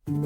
Assalamualaikum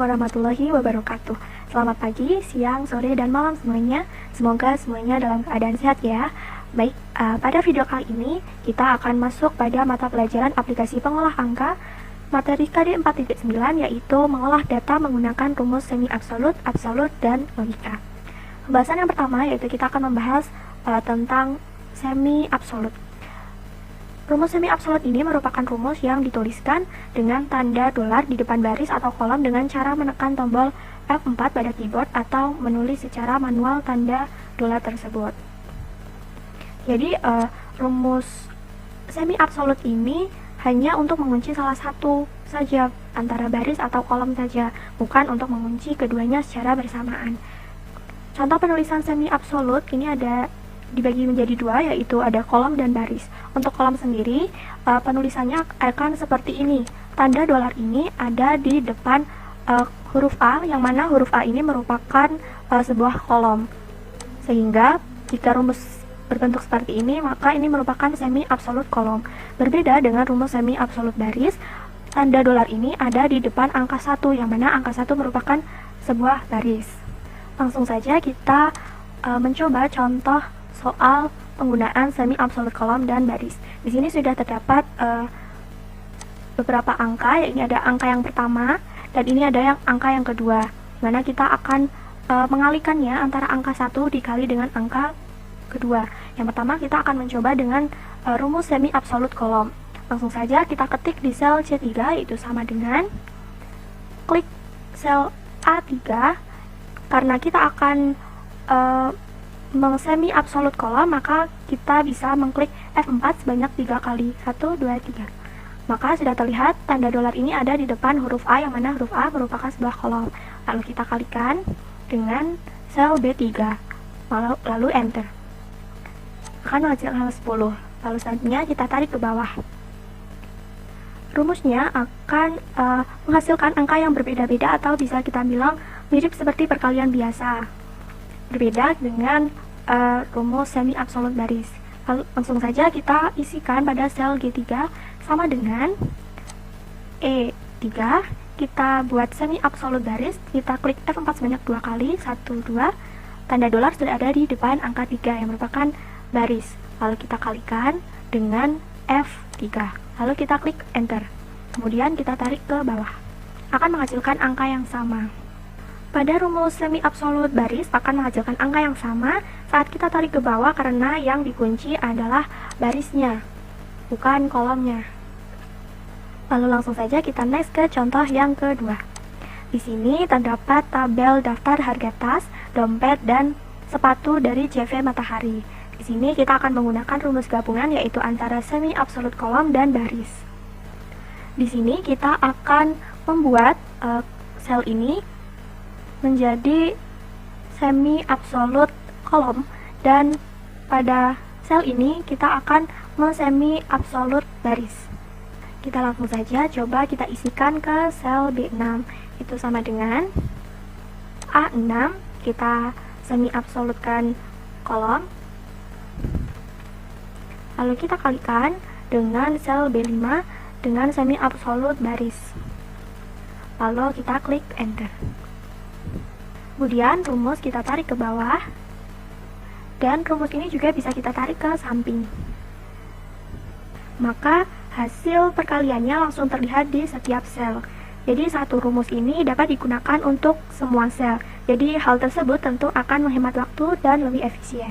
warahmatullahi wabarakatuh. Selamat pagi, siang, sore, dan malam semuanya. Semoga semuanya dalam keadaan sehat ya. Baik, pada video kali ini kita akan masuk pada mata pelajaran aplikasi pengolah angka materi KD 4.9, yaitu mengolah data menggunakan rumus semi absolut, absolut, dan logika. Pembahasan yang pertama yaitu kita akan membahas tentang semi absolut. Rumus semi absolut ini merupakan rumus yang dituliskan dengan tanda dolar di depan baris atau kolom dengan cara menekan tombol F4 pada keyboard atau menulis secara manual tanda dolar tersebut. Jadi rumus semi absolut ini hanya untuk mengunci salah satu saja antara baris atau kolom saja, bukan untuk mengunci keduanya secara bersamaan. Contoh penulisan semi absolut ini ada dibagi menjadi dua, yaitu ada kolom dan baris. Untuk kolom sendiri, penulisannya akan seperti ini. Tanda dolar ini ada di depan huruf A, yang mana huruf A ini merupakan sebuah kolom. Sehingga jika rumus berbentuk seperti ini, maka ini merupakan semi absolut kolom. Berbeda dengan rumus semi absolut baris, tanda dolar ini ada di depan angka 1, yang mana angka 1 merupakan sebuah baris. Langsung saja kita mencoba contoh soal penggunaan semi absolut kolom dan baris. Di sini sudah terdapat beberapa angka. Ini ada angka yang pertama dan ini ada yang angka yang kedua, mana kita akan mengalihkannya antara angka 1 dikali dengan angka kedua. Yang pertama kita akan mencoba dengan rumus semi absolut kolom. Langsung saja kita ketik di sel C3, yaitu sama dengan klik sel A3. Karena kita akan semi absolut kolom, maka kita bisa mengklik F4 sebanyak 3 kali. 1, 2, 3. Maka sudah terlihat tanda dolar ini ada di depan huruf A, yang mana huruf A merupakan sebuah kolom. Lalu kita kalikan dengan sel B3, lalu enter. Akan menghasilkan 10. Lalu selanjutnya kita tarik ke bawah. Rumusnya akan menghasilkan angka yang berbeda-beda, atau bisa kita bilang mirip seperti perkalian biasa. Berbeda dengan rumus semi absolut baris. Langsung saja kita isikan pada sel G3 sama dengan E3. Kita buat semi absolut baris, kita klik F4 sebanyak 2 kali. 1, 2. Tanda dolar sudah ada di depan angka 3 yang merupakan baris. Lalu kita kalikan dengan F3. Lalu kita klik enter. Kemudian kita tarik ke bawah. Akan menghasilkan angka yang sama. Pada rumus semi absolut baris akan menghasilkan angka yang sama saat kita tarik ke bawah, karena yang dikunci adalah barisnya, bukan kolomnya. Lalu langsung saja kita next ke contoh yang kedua. Di sini terdapat tabel daftar harga tas, dompet, dan sepatu dari CV Matahari. Di sini kita akan menggunakan rumus gabungan, yaitu antara semi absolut kolom dan baris. Di sini kita akan membuat sel ini menjadi semi absolut kolom, dan pada sel ini kita akan semi absolut baris. Kita langsung saja coba kita isikan ke sel B6, itu sama dengan A6. Kita semi absolutkan kolom, lalu kita kalikan dengan sel B5 dengan semi absolut baris, lalu kita klik enter. Kemudian rumus kita tarik ke bawah, dan rumus ini juga bisa kita tarik ke samping. Maka hasil perkaliannya langsung terlihat di setiap sel. Jadi satu rumus ini dapat digunakan untuk semua sel. Jadi hal tersebut tentu akan menghemat waktu dan lebih efisien.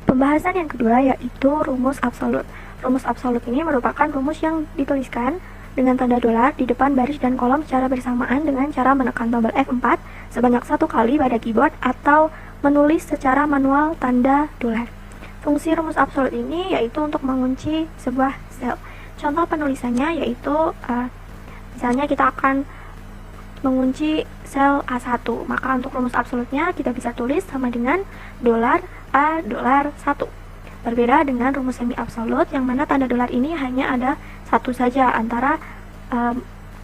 Pembahasan yang kedua yaitu rumus absolut. Rumus absolut ini merupakan rumus yang dituliskan dengan tanda dolar di depan baris dan kolom secara bersamaan dengan cara menekan tombol F4 sebanyak 1 kali pada keyboard atau menulis secara manual tanda dolar. Fungsi rumus absolut ini yaitu untuk mengunci sebuah sel. Contoh penulisannya yaitu misalnya kita akan mengunci sel A1. Maka untuk rumus absolutnya kita bisa tulis sama dengan $A$1. Berbeda dengan rumus semi absolut yang mana tanda dolar ini hanya ada satu saja antara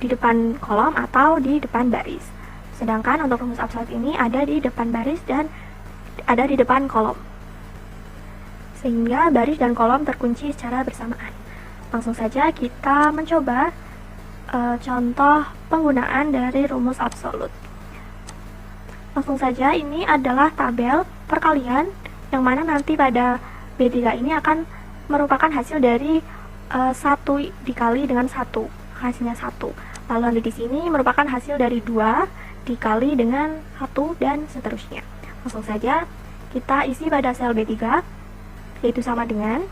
di depan kolom atau di depan baris. Sedangkan untuk rumus absolut ini ada di depan baris dan ada di depan kolom. Sehingga baris dan kolom terkunci secara bersamaan. Langsung saja kita mencoba contoh penggunaan dari rumus absolut. Langsung saja, ini adalah tabel perkalian yang mana nanti pada B3 ini akan merupakan hasil dari 1 dikali dengan 1, hasilnya 1. Lalu di sini merupakan hasil dari 2 dikali dengan 1 dan seterusnya. Langsung saja kita isi pada sel B3, yaitu sama dengan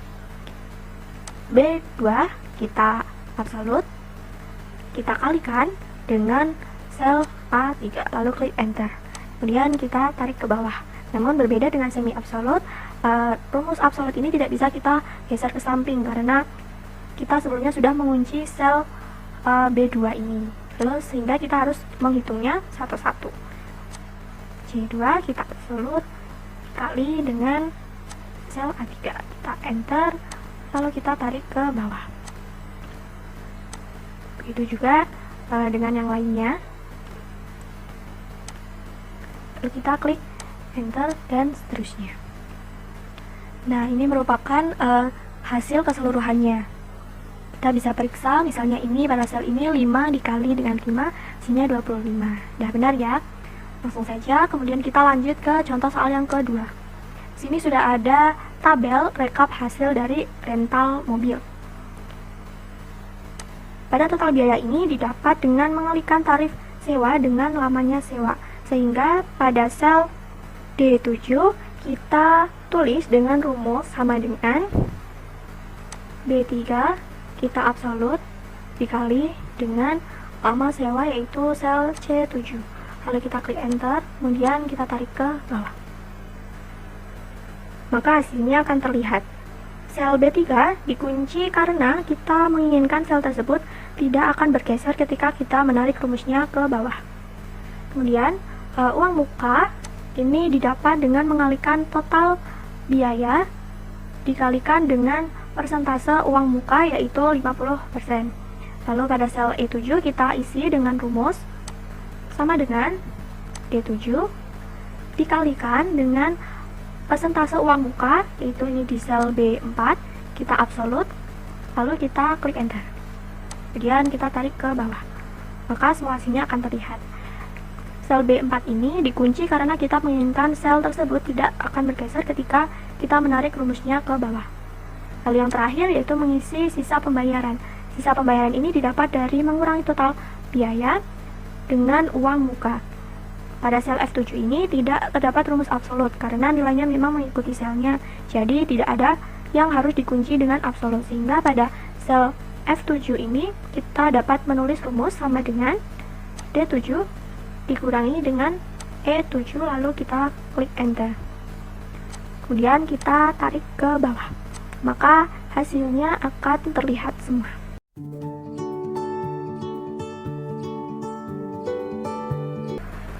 B2 kita absolut, kita kalikan dengan sel A3, lalu klik enter. Kemudian kita tarik ke bawah. Namun berbeda dengan semi absolut, rumus absolut ini tidak bisa kita geser ke samping karena kita sebelumnya sudah mengunci sel B2 ini. Lalu sehingga kita harus menghitungnya satu-satu. C2 kita absolut kali dengan sel A3. Kita enter, lalu kita tarik ke bawah. Begitu juga dengan yang lainnya. Lalu kita klik enter dan seterusnya. Nah, ini merupakan hasil keseluruhannya. Kita bisa periksa, misalnya ini pada sel ini 5 dikali dengan 5, hasilnya 25. Udah benar ya? Langsung saja, kemudian kita lanjut ke contoh soal yang kedua. Sini sudah ada tabel rekap hasil dari rental mobil. Pada total biaya ini didapat dengan mengalikan tarif sewa dengan lamanya sewa. Sehingga pada sel D7 kita tulis dengan rumus sama dengan B3 kita absolut dikali dengan lama sewa, yaitu sel C7. Lalu kita klik enter, kemudian kita tarik ke bawah. Maka hasilnya akan terlihat. Sel B3 dikunci karena kita menginginkan sel tersebut tidak akan bergeser ketika kita menarik rumusnya ke bawah. Kemudian uang muka ini didapat dengan mengalikan total biaya dikalikan dengan persentase uang muka, yaitu 50%. Lalu pada sel E7 kita isi dengan rumus sama dengan D7 dikalikan dengan persentase uang muka, yaitu ini di sel B4, kita absolut, lalu kita klik enter. Kemudian kita tarik ke bawah. Maka semua hasilnya akan terlihat. Sel B4 ini dikunci karena kita menginginkan sel tersebut tidak akan bergeser ketika kita menarik rumusnya ke bawah. Lalu yang terakhir yaitu mengisi sisa pembayaran. Sisa pembayaran ini didapat dari mengurangi total biaya dengan uang muka. Pada sel F7 ini tidak terdapat rumus absolut karena nilainya memang mengikuti selnya. Jadi tidak ada yang harus dikunci dengan absolut. Sehingga pada sel F7 ini kita dapat menulis rumus sama dengan D7 dikurangi dengan E7, lalu kita klik enter. Kemudian kita tarik ke bawah. Maka hasilnya akan terlihat semua.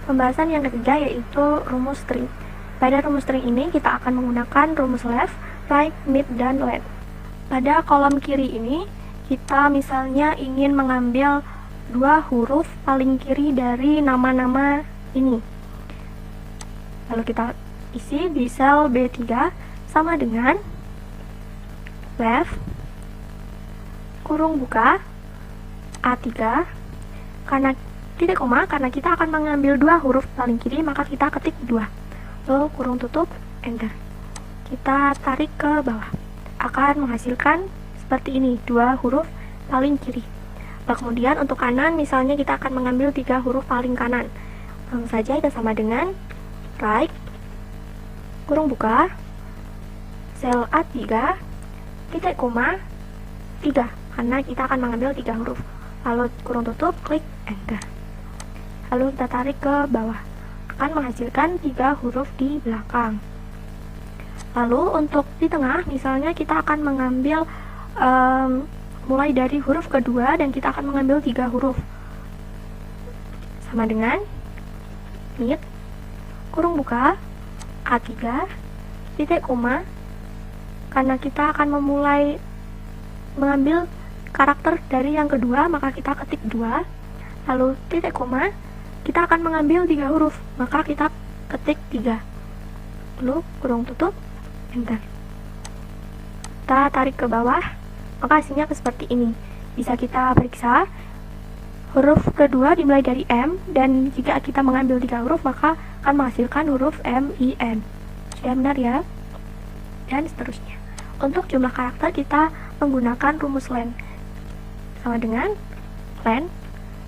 Pembahasan yang ketiga yaitu rumus string. Pada rumus string ini kita akan menggunakan rumus left, right, mid, dan length. Pada kolom kiri ini kita misalnya ingin mengambil dua huruf paling kiri dari nama-nama ini. Lalu kita isi di sel B3 sama dengan left kurung buka A3, karena titik koma, karena kita akan mengambil dua huruf paling kiri maka kita ketik 2, lalu kurung tutup enter. Kita tarik ke bawah, akan menghasilkan seperti ini, dua huruf paling kiri. Lalu kemudian untuk kanan misalnya kita akan mengambil 3 huruf paling kanan. Langsung saja kita sama dengan right kurung buka sel A3 titik koma 3, karena kita akan mengambil 3 huruf, lalu kurung tutup, klik enter. Lalu kita tarik ke bawah, akan menghasilkan 3 huruf di belakang. Lalu untuk di tengah misalnya kita akan mengambil mulai dari huruf kedua dan kita akan mengambil 3 huruf sama dengan mid kurung buka A3 titik koma. Karena kita akan memulai mengambil karakter dari yang kedua, maka kita ketik 2, lalu titik koma. Kita akan mengambil 3 huruf, maka kita ketik 3, lalu kurung tutup, enter. Kita tarik ke bawah, maka hasilnya seperti ini. Bisa kita periksa, huruf kedua dimulai dari M, dan jika kita mengambil 3 huruf, maka akan menghasilkan huruf M-I-N. Sudah benar ya? Dan seterusnya. Untuk jumlah karakter kita menggunakan rumus len, sama dengan len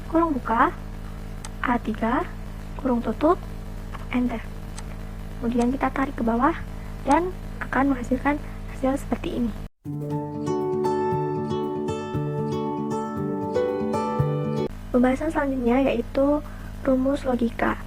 kurung buka A3 kurung tutup, enter. Kemudian kita tarik ke bawah dan akan menghasilkan hasil seperti ini. Pembahasan selanjutnya yaitu rumus logika.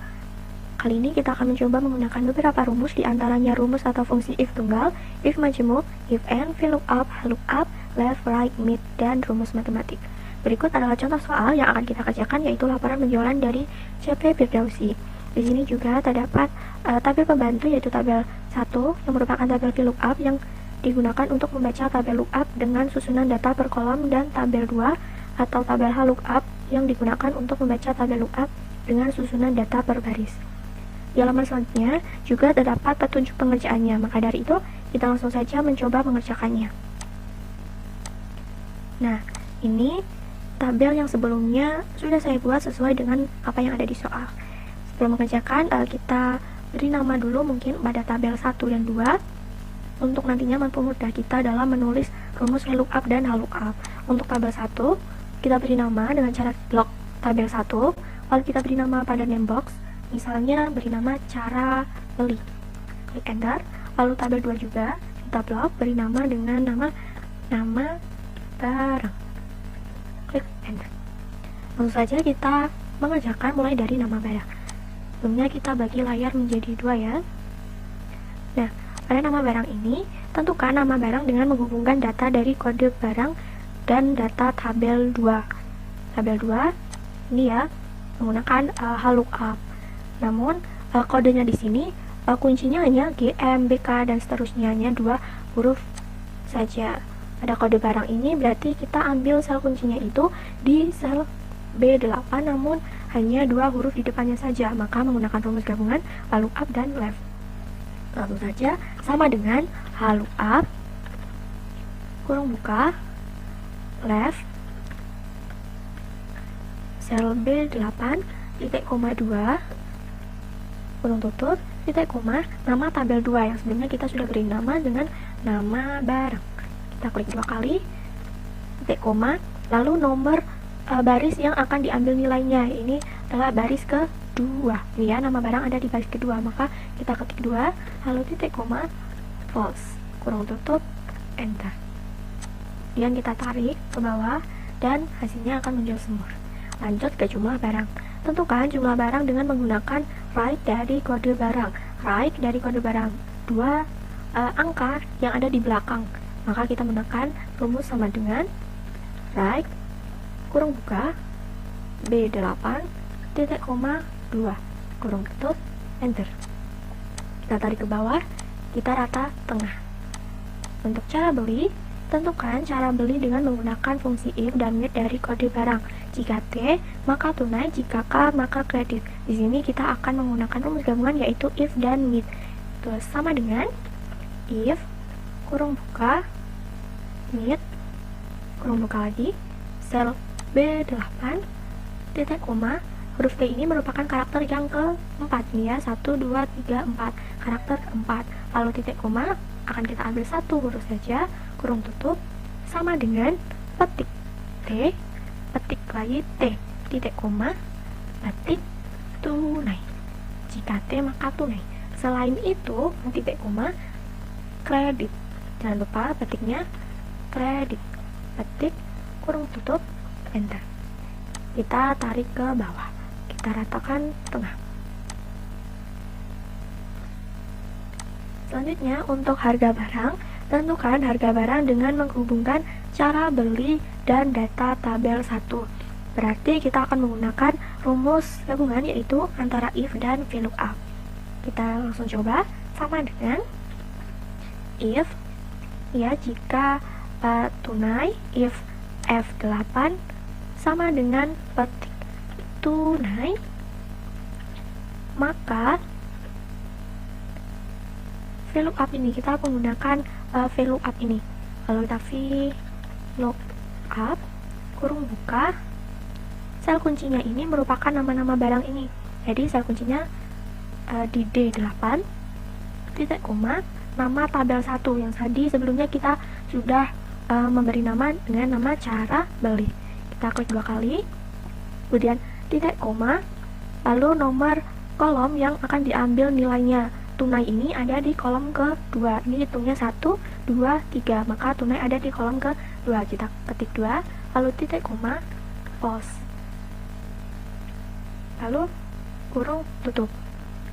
Kali ini kita akan mencoba menggunakan beberapa rumus, di antaranya rumus atau fungsi if tunggal, if majemuk, if and, VLOOKUP, lookup, left, right, mid, dan rumus matematik. Berikut adalah contoh soal yang akan kita kerjakan, yaitu laporan penjualan dari CP Firdausi. Di sini juga terdapat tabel pembantu, yaitu tabel 1 yang merupakan tabel VLOOKUP yang digunakan untuk membaca tabel lookup dengan susunan data per kolom, dan tabel 2 atau tabel HLOOKUP yang digunakan untuk membaca tabel lookup dengan susunan data per baris. Di halaman selanjutnya juga terdapat petunjuk pengerjaannya, maka dari itu kita langsung saja mencoba mengerjakannya. Nah, ini tabel yang sebelumnya sudah saya buat sesuai dengan apa yang ada di soal. Sebelum mengerjakan, kita beri nama dulu mungkin pada tabel 1 dan 2 untuk nantinya mempermudah kita dalam menulis rumus VLOOKUP dan HLOOKUP. Untuk tabel 1, kita beri nama dengan cara blok tabel 1, lalu kita beri nama pada name box. Misalnya beri nama cara beli, klik enter. Lalu tabel 2 juga kita blok, beri nama dengan nama barang, klik enter. Langsung saja kita mengerjakan mulai dari nama barang. Sebelumnya kita bagi layar menjadi 2 ya. Nah, pada nama barang ini tentukan nama barang dengan menghubungkan data dari kode barang dan data tabel 2. Tabel 2 ini ya menggunakan HLOOKUP. Namun kodenya di sini kuncinya hanya GM, BK, dan seterusnya, hanya 2 huruf saja. Pada kode barang ini berarti kita ambil sel kuncinya itu di sel B8, namun hanya 2 huruf di depannya saja, maka menggunakan rumus gabungan HLOOKUP dan left. Langsung saja sama dengan HLOOKUP kurung buka left sel B8 titik koma 2 kurung tutup, titik koma, nama tabel 2 yang sebelumnya kita sudah beri nama dengan nama barang. Kita klik 2 kali, titik koma, lalu nomor baris yang akan diambil nilainya. Ini adalah baris kedua. Ini ya, nama barang ada di baris kedua, maka kita ketik 2, lalu titik koma, false, kurung tutup, enter. Kemudian kita tarik ke bawah dan hasilnya akan muncul semua. Lanjut ke jumlah barang. Tentukan jumlah barang dengan menggunakan right dari kode barang. Right dari kode barang 2 angka yang ada di belakang. Maka kita menekan rumus sama dengan right kurung buka B8 titik koma 2 kurung tutup, enter. Kita tarik ke bawah, kita rata tengah. Untuk cara beli, tentukan cara beli dengan menggunakan fungsi if dan mid dari kode barang. Jika T, maka tunai, jika K, maka kredit. Di sini kita akan menggunakan rumus gabungan yaitu if dan mid. Terus sama dengan if kurung buka mid kurung buka lagi sel B8 titik koma. Huruf T ini merupakan karakter yang keempat nih ya, 1, 2, 3, 4, karakter keempat. Lalu titik koma akan kita ambil 1 huruf saja, kurung tutup, sama dengan petik T, petik lagi T, titik koma, petik tunai. Jika T maka tunai. Selain itu, titik koma, kredit. Jangan lupa petiknya kredit, petik, kurung tutup, enter. Kita tarik ke bawah, kita ratakan tengah. Selanjutnya untuk harga barang, tentukan harga barang dengan menghubungkan cara beli dan data tabel 1. Berarti kita akan menggunakan rumus gabungan, yaitu antara if dan VLOOKUP. Kita langsung coba. Sama dengan if, ya, jika tunai, if F8 sama dengan petik tunai, maka VLOOKUP ini, kita menggunakan VLOOKUP ini. Lalu kita VLOOKUP kurung buka, sel kuncinya ini merupakan nama-nama barang ini. Jadi sel kuncinya di D8, titik koma, nama tabel 1 yang tadi sebelumnya kita sudah memberi nama dengan nama cara beli. Kita klik 2 kali, kemudian titik koma, lalu nomor kolom yang akan diambil nilainya. Tunai ini ada di kolom kedua, ini hitungnya 1, 2, 3, maka tunai ada di kolom kedua. Kita ketik 2, lalu titik koma, false, lalu kurung tutup.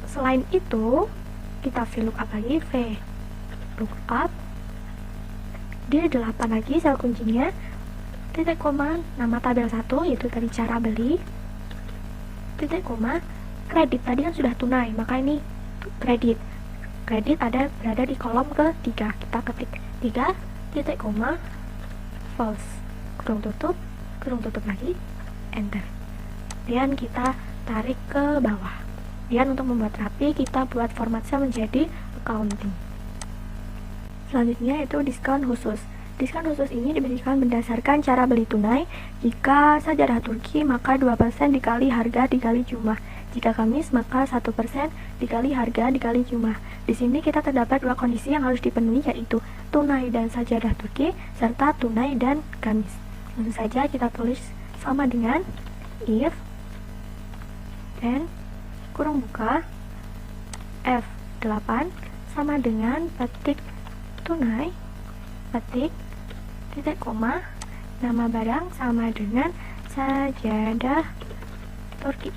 Selain itu, kita VLOOKUP lagi, VLOOKUP D8 lagi, sel kuncinya, titik koma, nama tabel 1, yaitu tadi cara beli, titik koma, kredit, tadi kan sudah tunai, maka ini kredit. Kredit berada di kolom ketiga. Kita ketik 3, titik koma, false, kurung tutup lagi, enter. Kemudian kita tarik ke bawah. Dan untuk membuat rapi, kita buat format sel menjadi accounting. Selanjutnya itu diskon khusus. Diskon khusus ini diberikan berdasarkan cara beli tunai. Jika sajadah Turki, maka 2% dikali harga dikali jumlah. Jika gamis, maka 1% dikali harga dikali jumlah. Di sini kita terdapat dua kondisi yang harus dipenuhi, yaitu tunai dan sajadah Turki, serta tunai dan gamis. Langsung saja kita tulis sama dengan if dan kurung buka F8 sama dengan petik tunai, petik, titik koma, nama barang sama dengan sajadah Turki,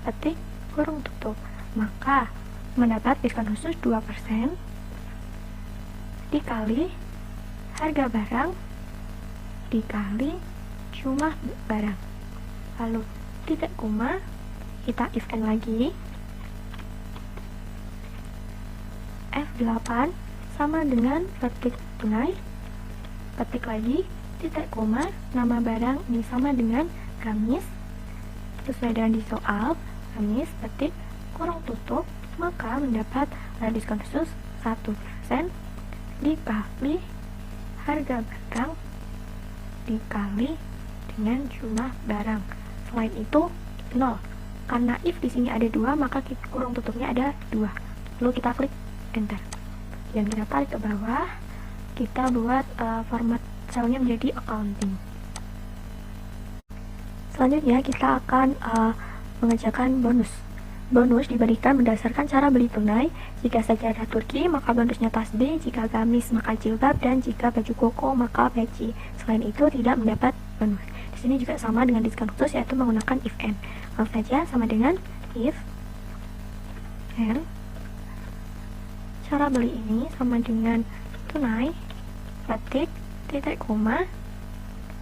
petik, kurung tutup, maka mendapat diskon khusus 2% dikali harga barang dikali jumlah barang, lalu titik koma, kita if n lagi, F8 sama dengan petik tunai, petik lagi, titik koma, nama barang ini sama dengan gamis, sesuai dengan di soal, gamis, petik, kurung tutup, maka mendapat diskon khusus 1% dikali harga barang dikali dengan jumlah barang. Selain itu 0. Karena if di sini ada 2, maka kurung tutupnya ada 2. Lalu kita klik enter. Dan kita tarik ke bawah, kita buat format selnya menjadi accounting. Selanjutnya kita akan mengerjakan bonus. Bonus diberikan berdasarkan cara beli tunai. Jika sajadah Turki, maka bonusnya tasbih. Jika gamis, maka jilbab. Dan jika baju koko, maka peci. Selain itu tidak mendapat bonus. Di sini juga sama dengan diskon khusus, yaitu menggunakan if n. Langsung saja sama dengan if n, cara beli ini sama dengan tunai, petik, titik koma,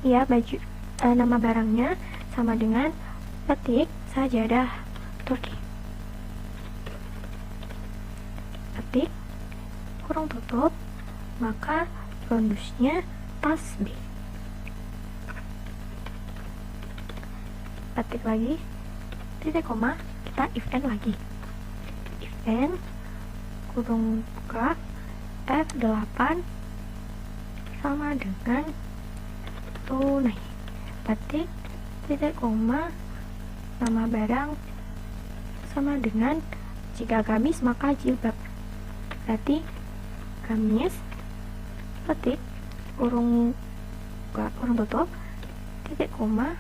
ya, baju, nama barangnya sama dengan petik sajadah Turki, petik, kurung tutup, maka bonusnya tasbih. Petik lagi, titik koma, kita if n lagi, if n kurung buka F8 sama dengan tunai, petik, titik koma, nama barang sama dengan jika gamis maka jilbab, berarti gamis, petik, kurung tutup, titik koma,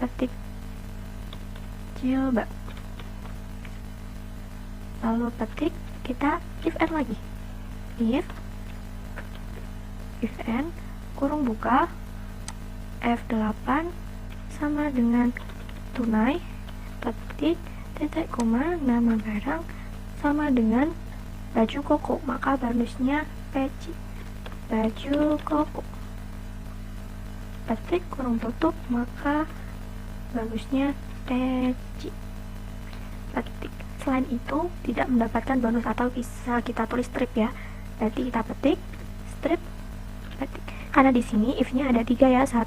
petik, jilbab, lalu petik, kita if n lagi, if n kurung buka F8 sama dengan tunai, petik, titik koma, nama barang sama dengan baju koko, maka bonusnya peci, baju koko, petik, kurung tutup, maka bonusnya teci. Ketik. Selain itu tidak mendapatkan bonus atau bisa kita tulis strip ya. Berarti kita petik strip ketik. Karena di sini if-nya ada 3 ya, 1,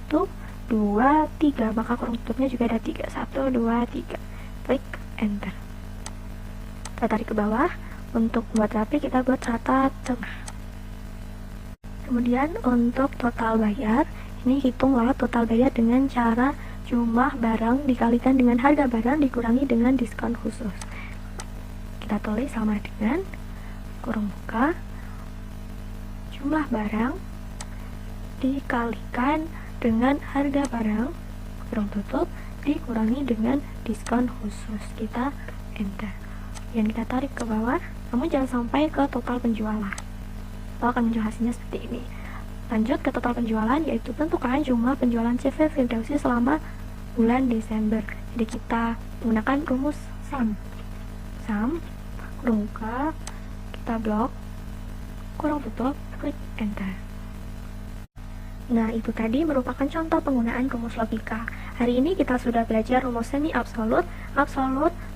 2, 3, maka kurung tutupnya juga ada 3, 1, 2, 3. Klik enter. Kita tarik ke bawah. Untuk buat rapi kita buat rata tengah. Kemudian untuk total bayar, ini hitunglah total bayar dengan cara jumlah barang dikalikan dengan harga barang dikurangi dengan diskon khusus. Kita tulis sama dengan kurung buka jumlah barang dikalikan dengan harga barang kurung tutup dikurangi dengan diskon khusus. Kita enter. Yang kita tarik ke bawah, namun jangan sampai ke total penjualan. Kita akan muncul hasilnya seperti ini. Lanjut ke total penjualan, yaitu tentukan jumlah penjualan CV Firdausi selama bulan Desember. Jadi kita menggunakan rumus sum, kurung buka, kita blok, kurung tutup, klik enter. Nah, itu tadi merupakan contoh penggunaan rumus logika. Hari ini kita sudah belajar rumus semi absolut,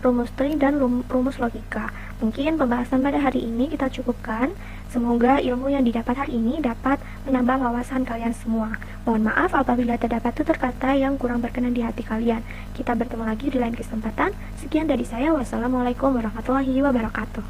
rumus tree, dan rumus logika. Mungkin pembahasan pada hari ini kita cukupkan. Semoga ilmu yang didapat hari ini dapat menambah wawasan kalian semua. Mohon maaf apabila terdapat tutur kata yang kurang berkenan di hati kalian. Kita bertemu lagi di lain kesempatan. Sekian dari saya. Wassalamualaikum warahmatullahi wabarakatuh.